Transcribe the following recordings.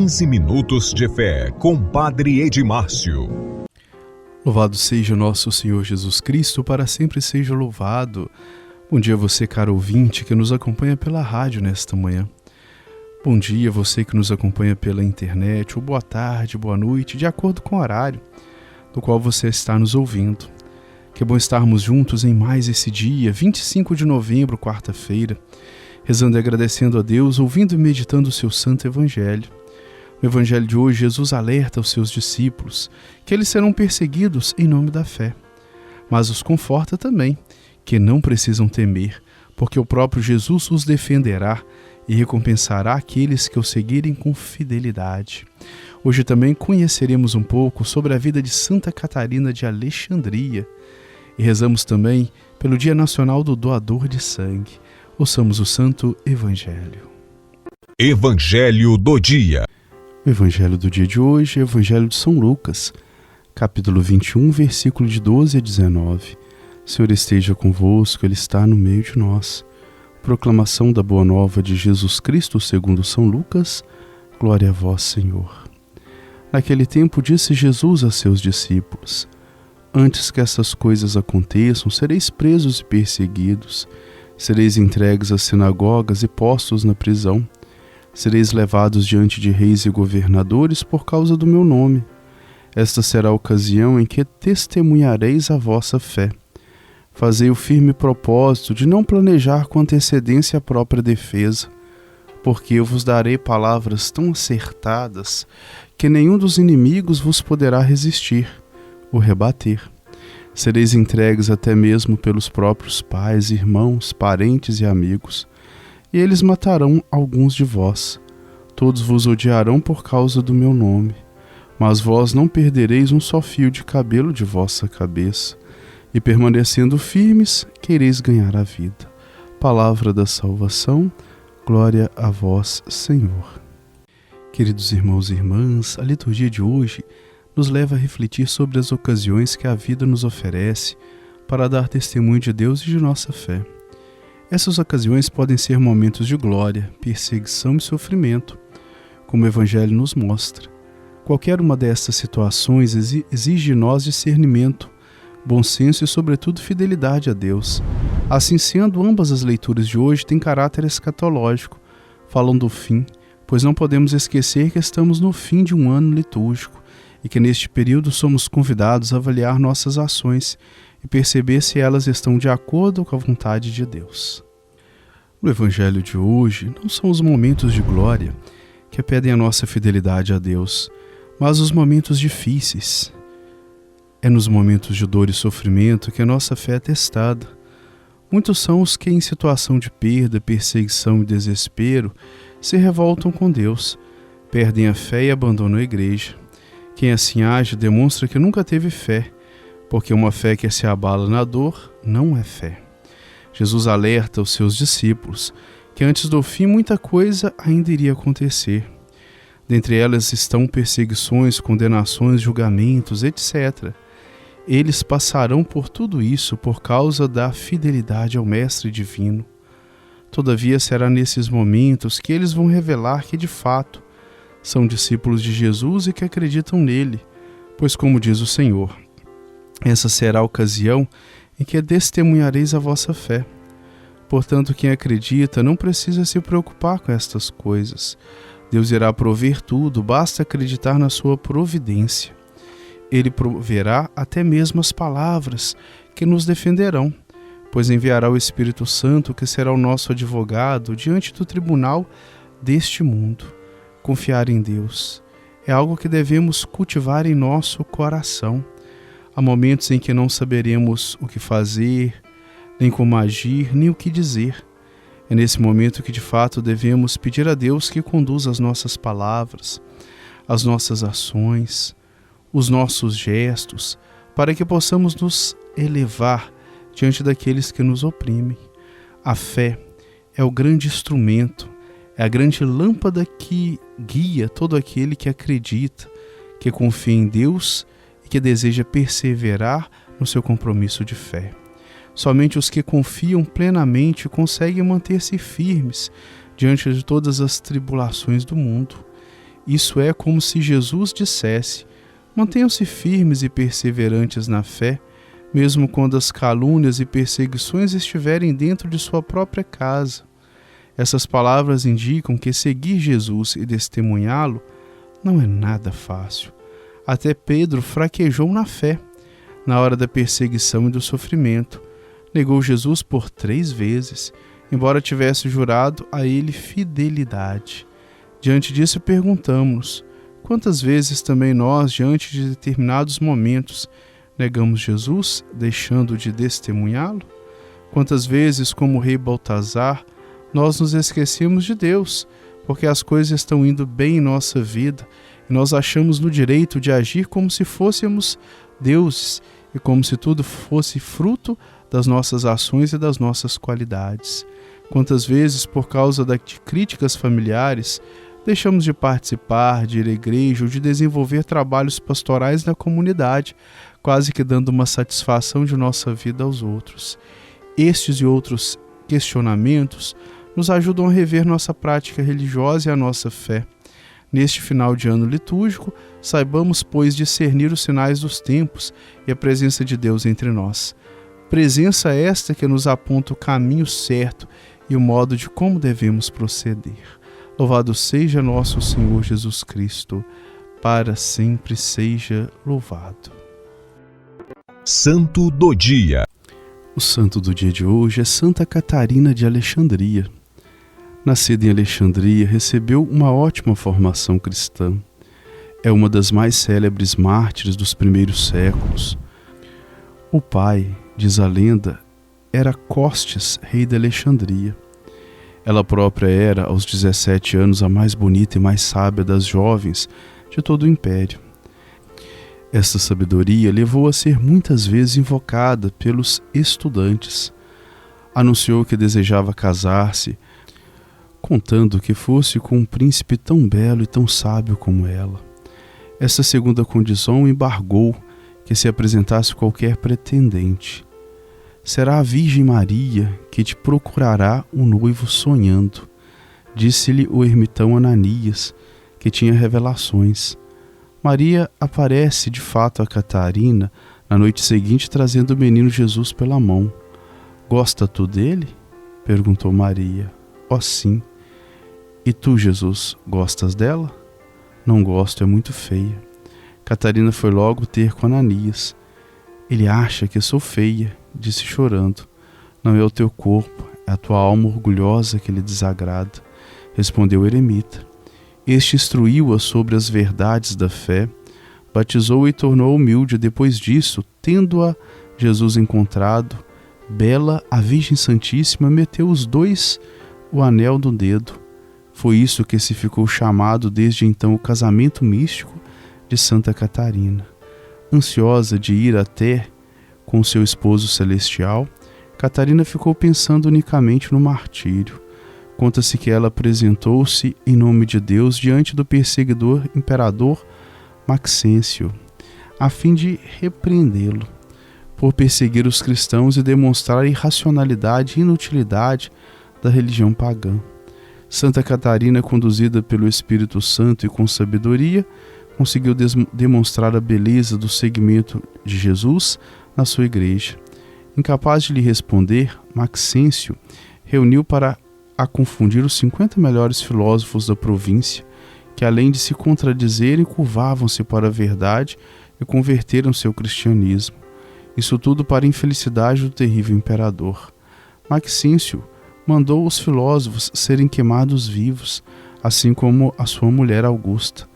15 minutos de fé com Padre Edmárcio. Louvado seja o nosso Senhor Jesus Cristo, para sempre seja louvado. Bom dia a você, caro ouvinte, que nos acompanha pela rádio nesta manhã. Bom dia a você que nos acompanha pela internet, ou boa tarde, boa noite, de acordo com o horário do qual você está nos ouvindo. Que bom estarmos juntos em mais esse dia, 25 de novembro, quarta-feira, rezando e agradecendo a Deus, ouvindo e meditando o seu santo evangelho. No evangelho de hoje, Jesus alerta os seus discípulos que eles serão perseguidos em nome da fé, mas os conforta também que não precisam temer, porque o próprio Jesus os defenderá e recompensará aqueles que o seguirem com fidelidade. Hoje também conheceremos um pouco sobre a vida de Santa Catarina de Alexandria e rezamos também pelo Dia Nacional do Doador de Sangue. Ouçamos o Santo Evangelho. Evangelho do Dia. O Evangelho do dia de hoje é o Evangelho de São Lucas, capítulo 21, versículo de 12 a 19. Senhor esteja convosco, Ele está no meio de nós. Proclamação da Boa Nova de Jesus Cristo segundo São Lucas. Glória a vós, Senhor. Naquele tempo disse Jesus a seus discípulos: Antes que essas coisas aconteçam, sereis presos e perseguidos, sereis entregues às sinagogas e postos na prisão, sereis levados diante de reis e governadores por causa do meu nome. Esta será a ocasião em que testemunhareis a vossa fé. Fazei o firme propósito de não planejar com antecedência a própria defesa, porque eu vos darei palavras tão acertadas que nenhum dos inimigos vos poderá resistir ou rebater. Sereis entregues até mesmo pelos próprios pais, irmãos, parentes e amigos, e eles matarão alguns de vós. Todos vos odiarão por causa do meu nome, mas vós não perdereis um só fio de cabelo de vossa cabeça, e permanecendo firmes, quereis ganhar a vida. Palavra da salvação, glória a vós, Senhor. Queridos irmãos e irmãs, a liturgia de hoje nos leva a refletir sobre as ocasiões que a vida nos oferece para dar testemunho de Deus e de nossa fé. Essas ocasiões podem ser momentos de glória, perseguição e sofrimento, como o Evangelho nos mostra. Qualquer uma destas situações exige de nós discernimento, bom senso e, sobretudo, fidelidade a Deus. Assim sendo, ambas as leituras de hoje têm caráter escatológico, falam do fim, pois não podemos esquecer que estamos no fim de um ano litúrgico e que neste período somos convidados a avaliar nossas ações e perceber se elas estão de acordo com a vontade de Deus. No Evangelho de hoje, não são os momentos de glória que pedem a nossa fidelidade a Deus, mas os momentos difíceis. É nos momentos de dor e sofrimento que a nossa fé é testada. Muitos são os que, em situação de perda, perseguição e desespero, se revoltam com Deus, perdem a fé e abandonam a igreja. Quem assim age demonstra que nunca teve fé, porque uma fé que se abala na dor não é fé. Jesus alerta os seus discípulos que antes do fim muita coisa ainda iria acontecer. Dentre elas estão perseguições, condenações, julgamentos, etc. Eles passarão por tudo isso por causa da fidelidade ao Mestre Divino. Todavia será nesses momentos que eles vão revelar que de fato são discípulos de Jesus e que acreditam nele, pois como diz o Senhor, essa será a ocasião em que testemunhareis a vossa fé. Portanto, quem acredita não precisa se preocupar com estas coisas. Deus irá prover tudo, basta acreditar na sua providência. Ele proverá até mesmo as palavras que nos defenderão, pois enviará o Espírito Santo, que será o nosso advogado diante do tribunal deste mundo. Confiar em Deus é algo que devemos cultivar em nosso coração. Há momentos em que não saberemos o que fazer, nem como agir, nem o que dizer. É nesse momento que de fato devemos pedir a Deus que conduza as nossas palavras, as nossas ações, os nossos gestos, para que possamos nos elevar diante daqueles que nos oprimem. A fé é o grande instrumento, é a grande lâmpada que guia todo aquele que acredita, que confia em Deus e que deseja perseverar no seu compromisso de fé. Somente os que confiam plenamente conseguem manter-se firmes diante de todas as tribulações do mundo. Isso é como se Jesus dissesse: mantenham-se firmes e perseverantes na fé, mesmo quando as calúnias e perseguições estiverem dentro de sua própria casa. Essas palavras indicam que seguir Jesus e testemunhá-lo não é nada fácil. Até Pedro fraquejou na fé, na hora da perseguição e do sofrimento. Negou Jesus por 3 vezes, embora tivesse jurado a ele fidelidade. Diante disso, perguntamos-nos: quantas vezes também nós, diante de determinados momentos, negamos Jesus, deixando de testemunhá-lo? Quantas vezes, como o rei Baltazar, nós nos esquecemos de Deus, porque as coisas estão indo bem em nossa vida e nós achamos no direito de agir como se fôssemos deuses e como se tudo fosse fruto das nossas ações e das nossas qualidades. Quantas vezes, por causa de críticas familiares, deixamos de participar, de ir à igreja ou de desenvolver trabalhos pastorais na comunidade, quase que dando uma satisfação de nossa vida aos outros. Estes e outros questionamentos nos ajudam a rever nossa prática religiosa e a nossa fé. Neste final de ano litúrgico, saibamos, pois, discernir os sinais dos tempos e a presença de Deus entre nós. Presença esta que nos aponta o caminho certo e o modo de como devemos proceder. Louvado seja nosso Senhor Jesus Cristo, para sempre seja louvado. Santo do Dia. O santo do dia de hoje é Santa Catarina de Alexandria. Nascida em Alexandria, recebeu uma ótima formação cristã. É uma das mais célebres mártires dos primeiros séculos. O pai, diz a lenda, era Costes, rei de Alexandria. Ela própria era, aos 17 anos, a mais bonita e mais sábia das jovens de todo o império. Esta sabedoria levou a ser muitas vezes invocada pelos estudantes. Anunciou que desejava casar-se, contando que fosse com um príncipe tão belo e tão sábio como ela. Esta segunda condição embargou que se apresentasse qualquer pretendente. Será a Virgem Maria que te procurará um noivo sonhando, disse-lhe o ermitão Ananias, que tinha revelações. Maria aparece de fato a Catarina na noite seguinte, trazendo o menino Jesus pela mão. Gosta tu dele? Perguntou Maria. Ó sim. E tu, Jesus, gostas dela? Não gosto, é muito feia. Catarina foi logo ter com Ananias. Ele acha que sou feia, disse chorando. Não é o teu corpo, é a tua alma orgulhosa que lhe desagrada, respondeu o eremita. Este instruiu-a sobre as verdades da fé, batizou-a e tornou-a humilde. Depois disso, tendo-a Jesus encontrado, bela, a Virgem Santíssima meteu os dois o anel no dedo. Foi isso que se ficou chamado desde então o casamento místico de Santa Catarina. Ansiosa de ir até com seu esposo celestial, Catarina ficou pensando unicamente no martírio. Conta-se que ela apresentou-se em nome de Deus diante do perseguidor imperador Maxêncio, a fim de repreendê-lo por perseguir os cristãos e demonstrar a irracionalidade e inutilidade da religião pagã. Santa Catarina, conduzida pelo Espírito Santo e com sabedoria, conseguiu demonstrar a beleza do seguimento de Jesus na sua igreja. Incapaz de lhe responder, Maxêncio reuniu para a confundir os 50 melhores filósofos da província, que além de se contradizerem, curvavam-se para a verdade e converteram-se ao cristianismo. Isso tudo para a infelicidade do terrível imperador. Maxêncio mandou os filósofos serem queimados vivos, assim como a sua mulher Augusta.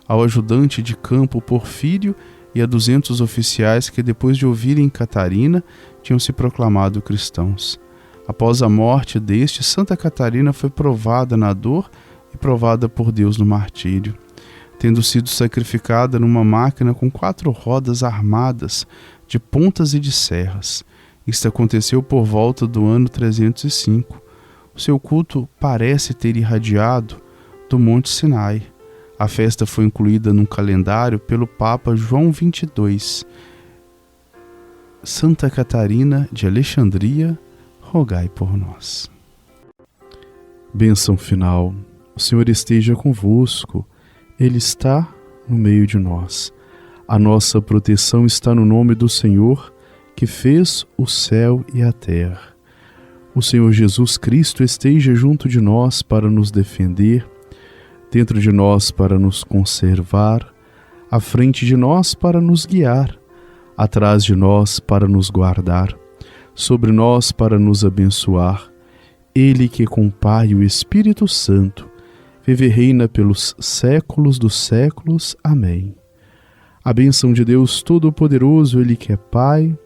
Ao ajudante de campo Porfírio e a 200 oficiais que, depois de ouvirem Catarina, tinham se proclamado cristãos. Após a morte deste, Santa Catarina foi provada na dor e provada por Deus no martírio, tendo sido sacrificada numa máquina com 4 rodas armadas de pontas e de serras. Isto aconteceu por volta do ano 305. O seu culto parece ter irradiado do Monte Sinai. A festa foi incluída num calendário pelo Papa João XXII. Santa Catarina de Alexandria, rogai por nós. Bênção final. O Senhor esteja convosco. Ele está no meio de nós. A nossa proteção está no nome do Senhor, que fez o céu e a terra. O Senhor Jesus Cristo esteja junto de nós para nos defender, dentro de nós para nos conservar, à frente de nós para nos guiar, atrás de nós para nos guardar, sobre nós para nos abençoar. Ele que com o Pai e o Espírito Santo vive e reina pelos séculos dos séculos. Amém. A bênção de Deus Todo-Poderoso, Ele que é Pai,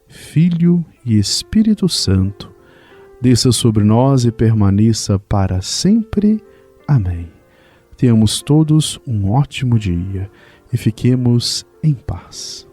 Filho e Espírito Santo, desça sobre nós e permaneça para sempre. Amém. Tenhamos todos um ótimo dia e fiquemos em paz.